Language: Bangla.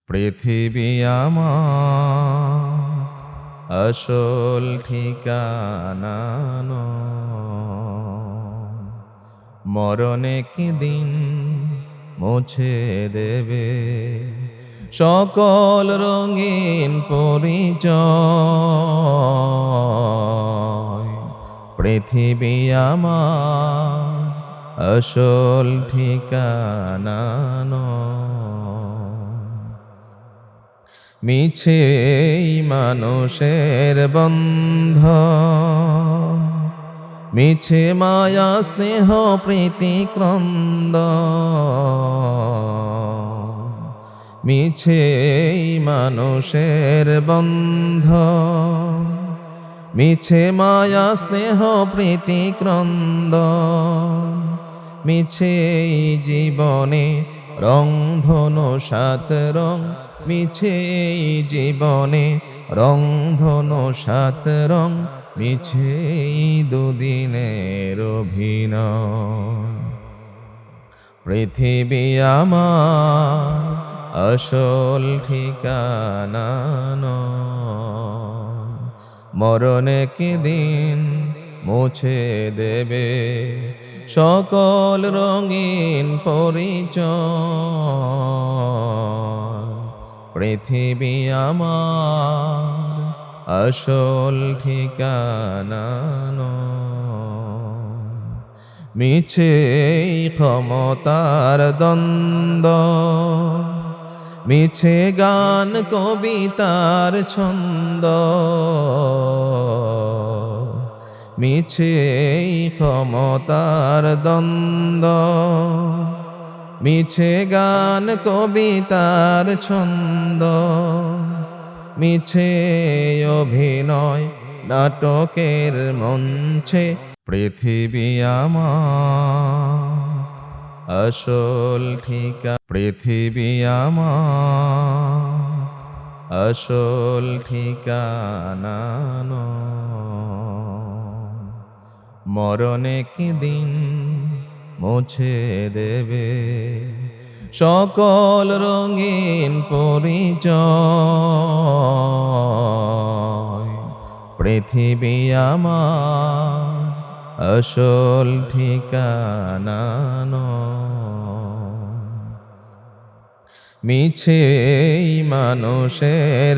পৃথিবী আমার আসল ঠিকানা নয়। মরণে কি দিন মুছে দেবে সকল রঙিন পরিচয়। পৃথিবী আমার আসল ঠিকানা নয়। মিছে মানুষের বন্ধ, মিছে মায়া স্নেহ প্রীতি ক্রন্দ, মিছে মানুষের বন্ধ, মিছে মায়া স্নেহ প্রীতি ক্রন্দ, মিছে জীবনে রং ধনু সাত রং, মিছে জীবনে রং ধনু সাত রং, মিছে দুদিনের অভিনয়। পৃথিবী আমার আসল ঠিকানা নয়। মরণে কি দিন মুছে দেবে সকল রঙিন পরিচয়। পৃথিবী আমার আসল ঠিকানা নয়। মিছে ক্ষমতার দ্বন্দ্ব, মিছে গান কবিতার ছন্দ, মিছে ক্ষমতার দ্বন্দ্ব, মিছে গান কবিতার ছন্দ, মিছে অভিনয় নাটকের মঞ্চে। পৃথিবী আমার আসল ঠিকানা, পৃথিবী আমার আসল ঠিকানা নয়। মরণে কি দিন মুছে দেবে সকল রঙিন পরিচয়। পৃথিবী আমার আসল ঠিকানা নয়। মিছে মানুষের